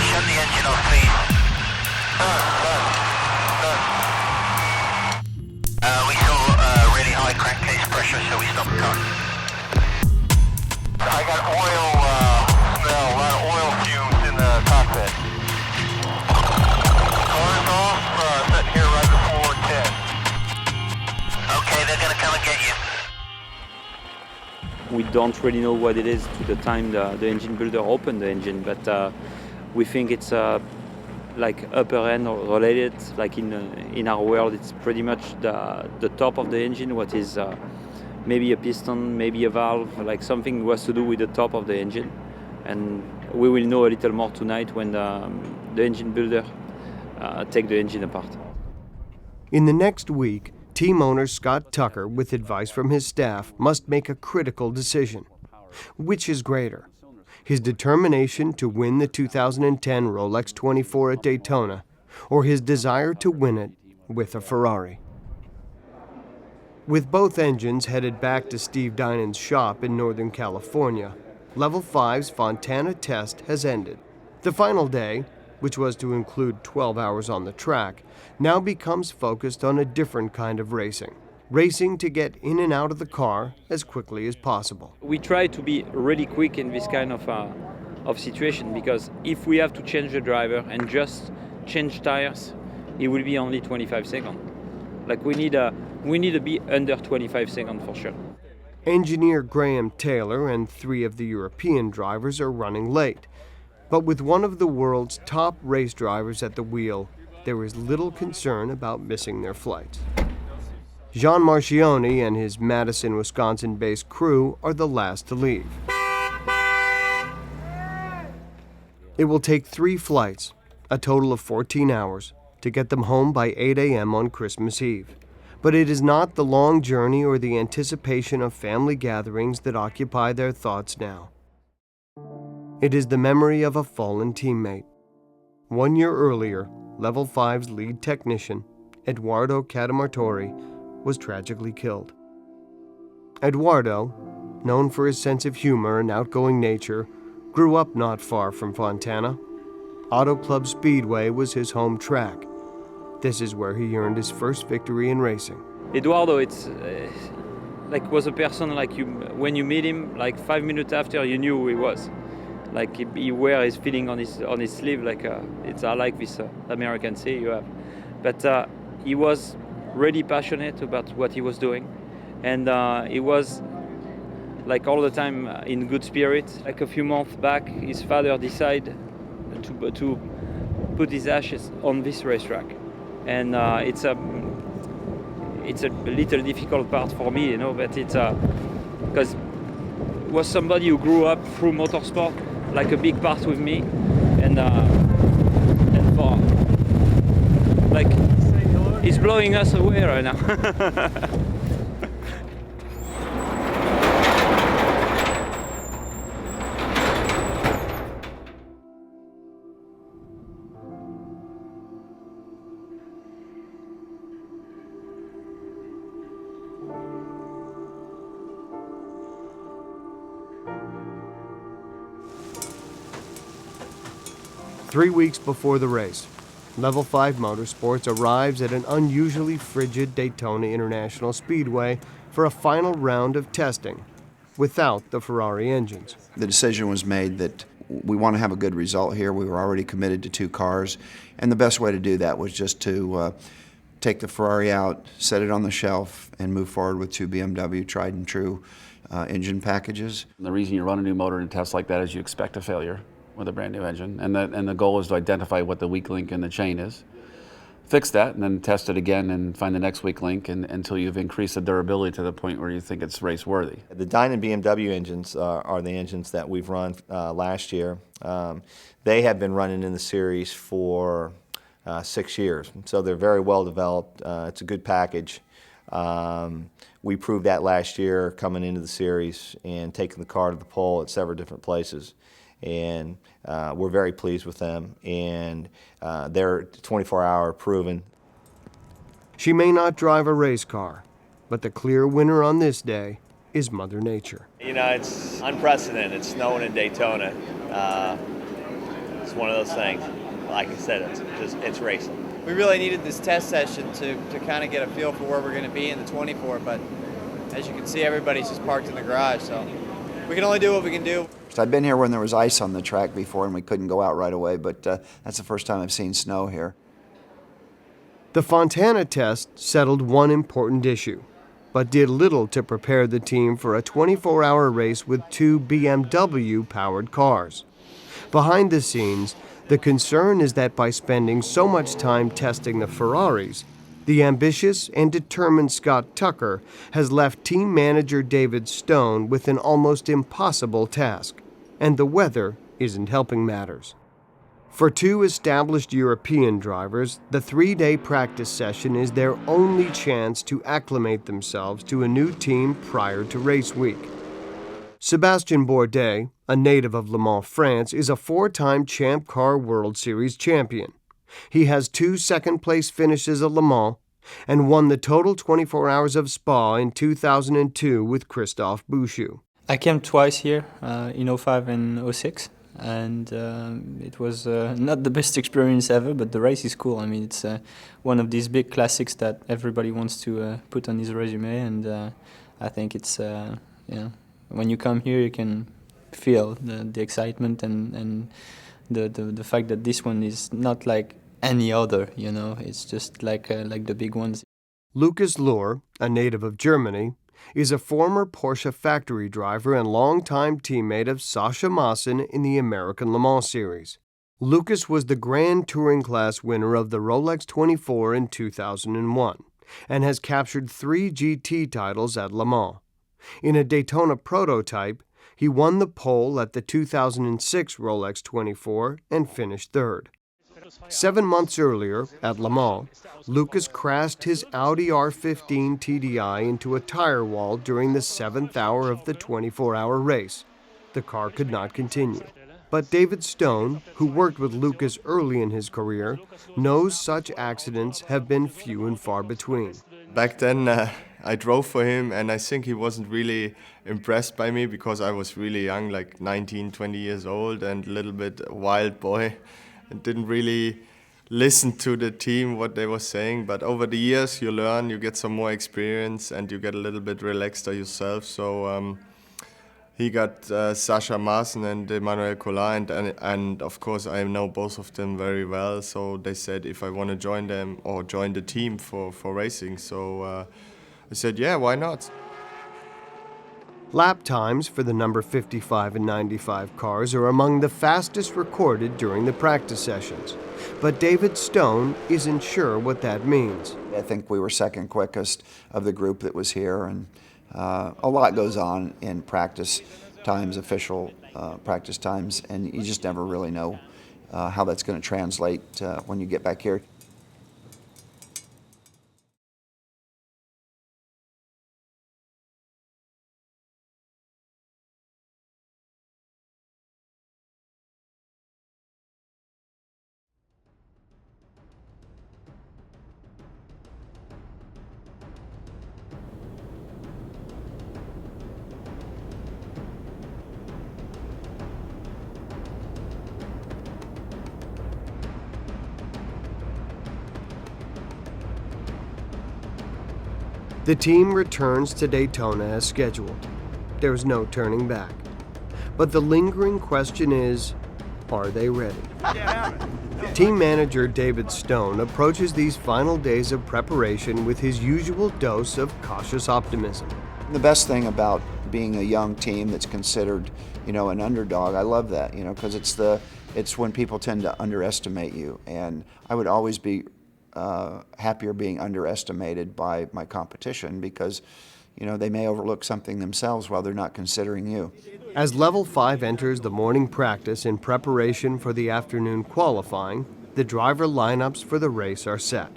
shut the engine off, please. We saw really high crankcase pressure, so we stopped the car. I got oil smell, a lot of oil fumes in the cockpit. Car's off, sitting here right before 10. Okay, they're gonna come and get you. We don't really know what it is to the time the engine builder opened the engine, but we think it's like upper end or related. Like in our world, it's pretty much the top of the engine, what is maybe a piston, maybe a valve, like something was to do with the top of the engine. And we will know a little more tonight when the engine builder take the engine apart. In the next week, team owner Scott Tucker, with advice from his staff, must make a critical decision. Which is greater? His determination to win the 2010 Rolex 24 at Daytona, or his desire to win it with a Ferrari? With both engines headed back to Steve Dynan's shop in Northern California, Level 5's Fontana test has ended. The final day, which was to include 12 hours on the track, now becomes focused on a different kind of racing. Racing to get in and out of the car as quickly as possible. We try to be really quick in this kind of situation, because if we have to change the driver and just change tires, it will be only 25 seconds. Like we need to be under 25 seconds for sure. Engineer Graham Taylor and 3 of the European drivers are running late. But with one of the world's top race drivers at the wheel, there is little concern about missing their flights. Jean Marchione and his Madison, Wisconsin-based crew are the last to leave. It will take 3 flights, a total of 14 hours, to get them home by 8 a.m. on Christmas Eve. But it is not the long journey or the anticipation of family gatherings that occupy their thoughts now. It is the memory of a fallen teammate. 1 year earlier, Level 5's lead technician, Eduardo Catamartori, was tragically killed. Eduardo, known for his sense of humor and outgoing nature, grew up not far from Fontana. Auto Club Speedway was his home track. This is where he earned his first victory in racing. Eduardo, it's was a person like you. When you meet him, like 5 minutes after, you knew who he was. Like he wear his feeling on his sleeve, like it's like this American say you have. But he was really passionate about what he was doing, and he was like all the time in good spirits. Like a few months back, his father decided to put his ashes on this racetrack, and it's a little difficult part for me, but it's because it was somebody who grew up through motorsport, like a big part with me, and for like he's blowing us away right now. 3 weeks before the race, Level 5 Motorsports arrives at an unusually frigid Daytona International Speedway for a final round of testing without the Ferrari engines. The decision was made that we want to have a good result here. We were already committed to 2 cars, and the best way to do that was just to take the Ferrari out, set it on the shelf, and move forward with 2 BMW tried and true engine packages. The reason you run a new motor in tests like that is you expect a failure with a brand new engine, and the goal is to identify what the weak link in the chain is, fix that, and then test it again and find the next weak link until you've increased the durability to the point where you think it's race worthy. The Dyna BMW engines are the engines that we've run last year. They have been running in the series for 6 years, so they're very well developed. It's a good package. We proved that last year coming into the series and taking the car to the pole at several different places. And we're very pleased with them, and they're 24-hour proven. She may not drive a race car, but the clear winner on this day is Mother Nature. You know, it's unprecedented. It's snowing in Daytona. It's one of those things. Like I said, it's racing. We really needed this test session to kind of get a feel for where we're going to be in the 24, but as you can see, everybody's just parked in the garage, so we can only do what we can do. I've been here when there was ice on the track before and we couldn't go out right away, but that's the first time I've seen snow here. The Fontana test settled one important issue, but did little to prepare the team for a 24-hour race with two BMW-powered cars. Behind the scenes, the concern is that by spending so much time testing the Ferraris, the ambitious and determined Scott Tucker has left team manager David Stone with an almost impossible task, and the weather isn't helping matters. For two established European drivers, the 3-day practice session is their only chance to acclimate themselves to a new team prior to race week. Sébastien Bourdais, a native of Le Mans, France, is a 4-time Champ Car World Series champion. He has 2 second-place finishes at Le Mans and won the total 24 hours of Spa in 2002 with Christophe Bouchou. I came twice here, in 05 and 06, and it was not the best experience ever, but the race is cool. I mean, it's one of these big classics that everybody wants to put on his resume, and I think it's, when you come here, you can feel the excitement and the fact that this one is not like any other, it's just like the big ones. Lucas Luhr, a native of Germany, is a former Porsche factory driver and longtime teammate of Sascha Maassen in the American Le Mans Series. Lucas was the Grand Touring Class winner of the Rolex 24 in 2001 and has captured 3 GT titles at Le Mans. In a Daytona prototype, he won the pole at the 2006 Rolex 24 and finished third. 7 months earlier, at Le Mans, Lucas crashed his Audi R15 TDI into a tire wall during the 7th hour of the 24-hour race. The car could not continue. But David Stone, who worked with Lucas early in his career, knows such accidents have been few and far between. Back then, I drove for him, and I think he wasn't really impressed by me because I was really young, like 19, 20 years old, and a little bit a wild boy, and didn't really listen to the team, what they were saying. But over the years, you learn, you get some more experience, and you get a little bit relaxed yourself. So he got Sascha Maassen and Emmanuel Collin, and of course I know both of them very well. So they said if I want to join them or join the team for racing. So I said, yeah, why not? Lap times for the number 55 and 95 cars are among the fastest recorded during the practice sessions. But David Stone isn't sure what that means. I think we were second quickest of the group that was here, and a lot goes on in practice times, official practice times, and you just never really know how that's going to translate when you get back here. The team returns to Daytona as scheduled. There's no turning back. But the lingering question is, are they ready? Team manager David Stone approaches these final days of preparation with his usual dose of cautious optimism. The best thing about being a young team that's considered, an underdog, I love that, because it's when people tend to underestimate you, and I would always be happier being underestimated by my competition because, they may overlook something themselves while they're not considering you. As Level 5 enters the morning practice in preparation for the afternoon qualifying, the driver lineups for the race are set.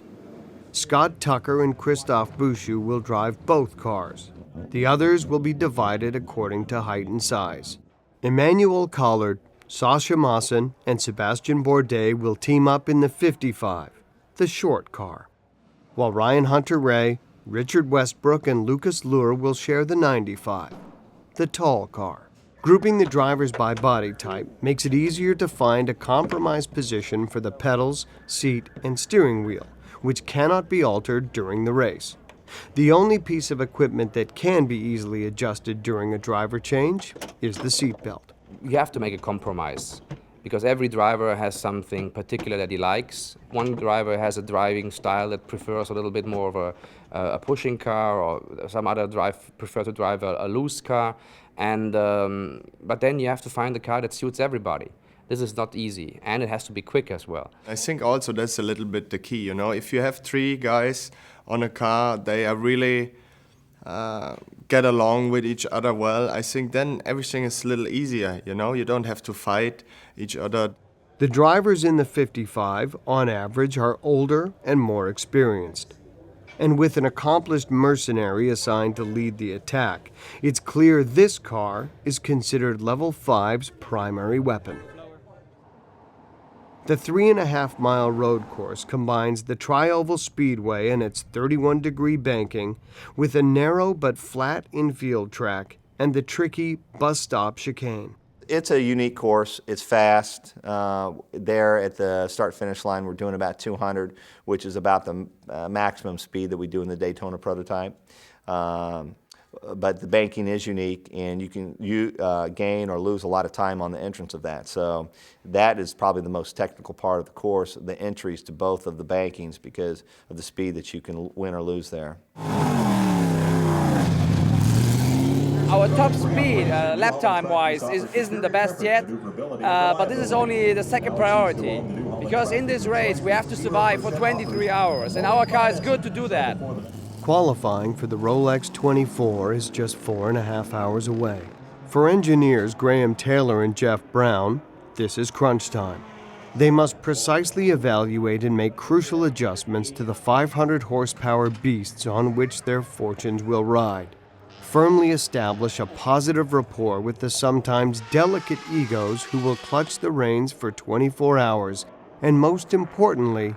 Scott Tucker and Christophe Bouchou will drive both cars. The others will be divided according to height and size. Emmanuel Collard, Sascha Maassen, and Sébastien Bourdais will team up in the 55, the short car, while Ryan Hunter-Reay, Richard Westbrook, and Lucas Luhr will share the 95, the tall car. Grouping the drivers by body type makes it easier to find a compromise position for the pedals, seat, and steering wheel, which cannot be altered during the race. The only piece of equipment that can be easily adjusted during a driver change is the seatbelt. You have to make a compromise because every driver has something particular that he likes. One driver has a driving style that prefers a little bit more of a pushing car, or some other prefer to drive a loose car. And but then you have to find a car that suits everybody. This is not easy, and it has to be quick as well. I think also that's a little bit the key, you know. If you have 3 guys on a car, they are really get along with each other well. I think then everything is a little easier, you know. You don't have to fight each other. The drivers in the 55, on average, are older and more experienced. And with an accomplished mercenary assigned to lead the attack, it's clear this car is considered Level 5's primary weapon. The 3.5-mile road course combines the Tri-Oval Speedway and its 31-degree banking with a narrow but flat infield track and the tricky bus stop chicane. It's a unique course. It's fast. There at the start-finish line, we're doing about 200, which is about the maximum speed that we do in the Daytona prototype. But the banking is unique, and you can gain or lose a lot of time on the entrance of that. So that is probably the most technical part of the course, the entries to both of the bankings, because of the speed that you can win or lose there. Our top speed, lap time-wise, isn't the best yet, but this is only the second priority, because in this race we have to survive for 23 hours, and our car is good to do that. Qualifying for the Rolex 24 is just 4.5 hours away. For engineers Graham Taylor and Jeff Brown, this is crunch time. They must precisely evaluate and make crucial adjustments to the 500 horsepower beasts on which their fortunes will ride. Firmly establish a positive rapport with the sometimes delicate egos who will clutch the reins for 24 hours, and most importantly,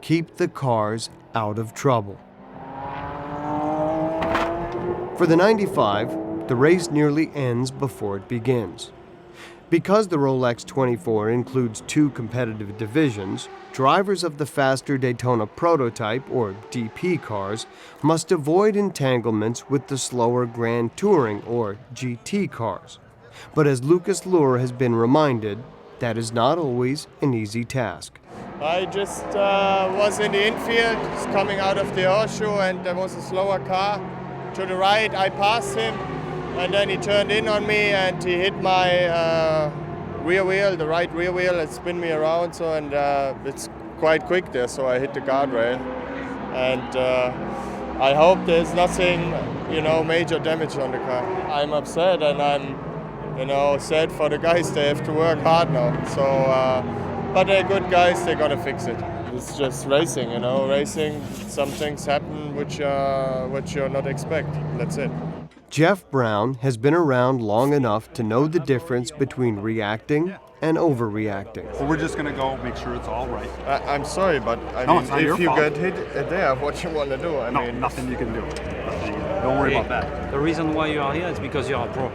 keep the cars out of trouble. For the 95, the race nearly ends before it begins. Because the Rolex 24 includes 2 competitive divisions, drivers of the faster Daytona prototype, or DP cars, must avoid entanglements with the slower Grand Touring, or GT cars. But as Lucas Luhr has been reminded, that is not always an easy task. I just was in the infield, coming out of the horseshoe, and there was a slower car to the right. I passed him, and then he turned in on me, and he hit my rear wheel, the right rear wheel, and spun me around. So, and it's quite quick there, so I hit the guardrail. And I hope there's nothing, major damage on the car. I'm upset, and I'm, sad for the guys. They have to work hard now. So, but they're good guys. They're gonna fix it. It's just racing, Racing, some things happen which you're not expect. That's it. Jeff Brown has been around long enough to know the difference between reacting and overreacting. Well, we're just going to go make sure it's all right. I'm sorry, but if you get hit there, what you want to do? I mean, nothing you can do. Don't worry about that. The reason why you are here is because you are a pro.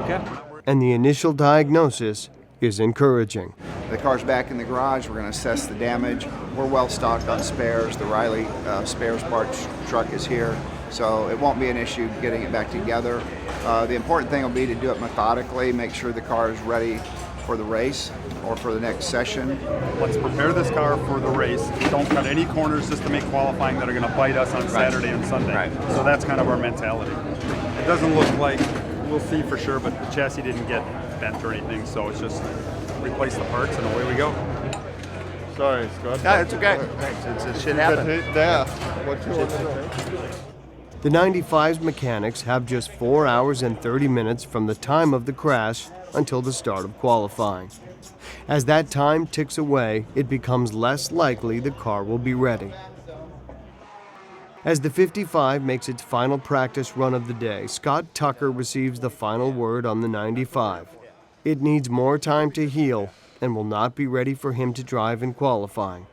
Okay? And the initial diagnosis is encouraging. The car's back in the garage. We're going to assess the damage. We're well stocked on spares. The Riley spares parts truck is here, so it won't be an issue getting it back together. The important thing will be to do it methodically, make sure the car is ready for the race or for the next session. Let's prepare this car for the race. Don't cut any corners just to make qualifying that are going to bite us on Saturday and Sunday. Right. So that's kind of our mentality. It doesn't look like, we'll see for sure, but the chassis didn't get bent or anything, so it's just replace the parts and away we go. Sorry, Scott. No, it's okay. Thanks. It should happen. There. What you want to do? The 95's mechanics have just 4 hours and 30 minutes from the time of the crash until the start of qualifying. As that time ticks away, it becomes less likely the car will be ready. As the 55 makes its final practice run of the day, Scott Tucker receives the final word on the 95. It needs more time to heal and will not be ready for him to drive in qualifying.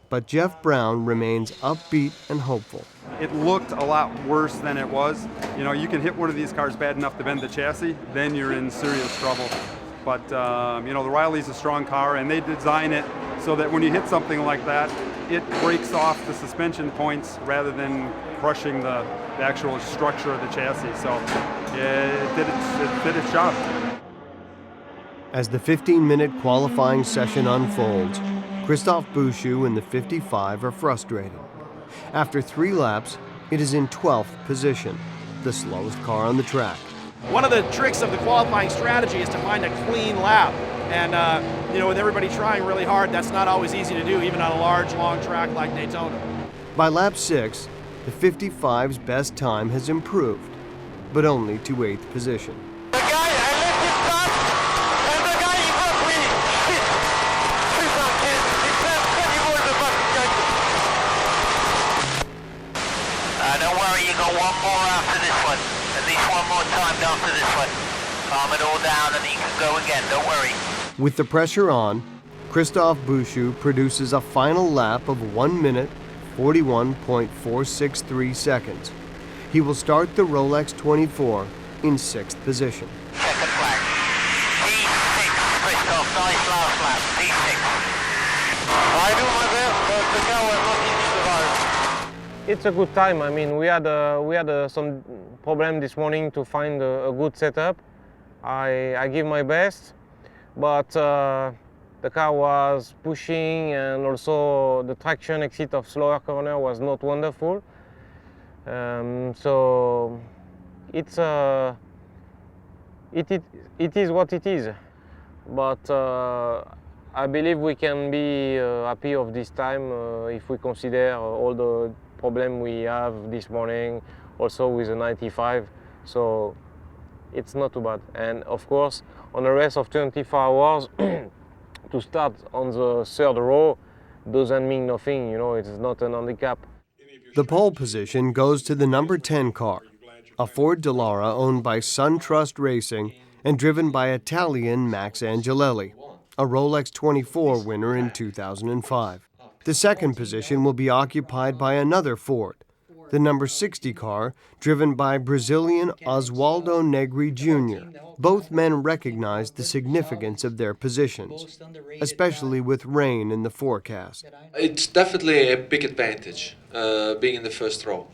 but Jeff Brown remains upbeat and hopeful. It looked a lot worse than it was. You know, you can hit one of these cars bad enough to bend the chassis, then you're in serious trouble. But, you know, the Riley's a strong car, and they design it so that when you hit something like that, it breaks off the suspension points rather than crushing the actual structure of the chassis. So it did its job. As the 15-minute qualifying session unfolds, Christophe Bouchou and the 55 are frustrated. After 3 laps, it is in 12th position, the slowest car on the track. One of the tricks of the qualifying strategy is to find a clean lap. And, you know, with everybody trying really hard, that's not always easy to do, even on a large, long track like Daytona. By lap 6, the 55's best time has improved, but only to 8th position. Don't worry, you got one more after this one. At least one more time after this one. Calm it all down and you can go again, don't worry. With the pressure on, Christophe Bouchou produces a final lap of 1 minute, 41.463 seconds. He will start the Rolex 24 in 6th position. Second flag. P6, Christophe, nice last lap. P6. I do my best, but the car was not easy to ride. It's a good time. I mean, we had some problem this morning to find a good setup. I give my best, but the car was pushing, and also the traction exit of slower corner was not wonderful. So it is what it is. But I believe we can be happy of this time if we consider all the problem we have this morning, also with the 95. So it's not too bad. And of course, on a race of 24 hours, to start on the 3rd row doesn't mean nothing, you know, it's not an handicap. The pole position goes to the number 10 car, a Ford Dallara owned by SunTrust Racing and driven by Italian Max Angelelli, a Rolex 24 winner in 2005. The 2nd position will be occupied by another Ford, the number 60 car, driven by Brazilian Oswaldo Negri Jr. Both men recognize the significance of their positions, especially with rain in the forecast. It's definitely a big advantage, being in the first row.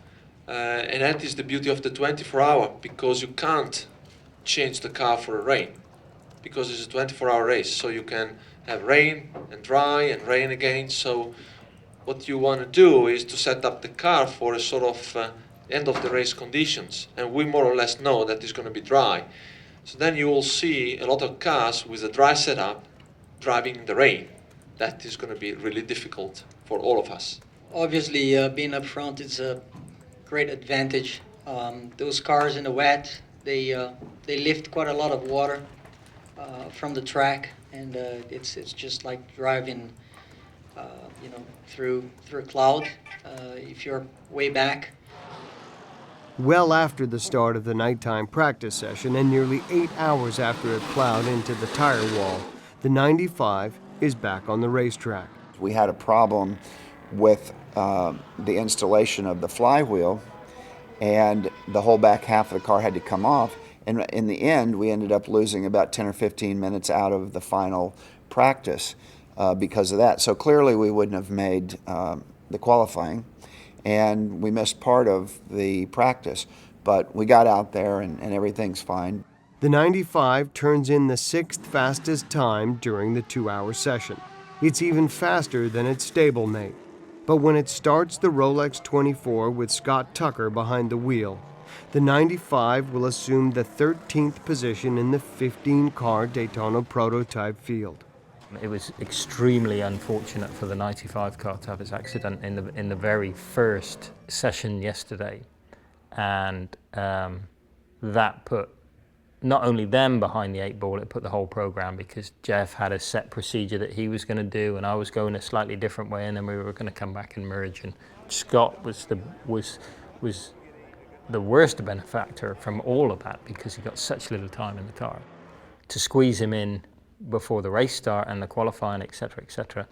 And that is the beauty of the 24-hour, because you can't change the car for a rain, because it's a 24-hour race, so you can have rain and dry and rain again. So what you want to do is to set up the car for a sort of end of the race conditions, and we more or less know that it's going to be dry. So then you will see a lot of cars with a dry setup driving in the rain. That is going to be really difficult for all of us. Obviously, being up front is a great advantage. Those cars in the wet, they lift quite a lot of water from the track, and it's just like driving, you know, through a cloud if you're way back. Well after the start of the nighttime practice session and nearly 8 hours after it plowed into the tire wall, the 95 is back on the racetrack. We had a problem with the installation of the flywheel, and the whole back half of the car had to come off. And in the end, we ended up losing about 10 or 15 minutes out of the final practice because of that. So clearly we wouldn't have made the qualifying, and we missed part of the practice. But we got out there and everything's fine. The 95 turns in the 6th fastest time during the 2-hour session. It's even faster than its stablemate. But when it starts the Rolex 24 with Scott Tucker behind the wheel, the 95 will assume the 13th position in the 15-car Daytona prototype field. It was extremely unfortunate for the 95 car to have its accident in the very first session yesterday, and that put not only them behind the 8 ball, it put the whole program, because Jeff had a set procedure that he was going to do, and I was going a slightly different way, and then we were going to come back and merge. And Scott was the worst benefactor from all of that, because he got such little time in the car. To squeeze him in before the race start and the qualifying, etc.,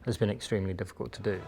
has been extremely difficult to do.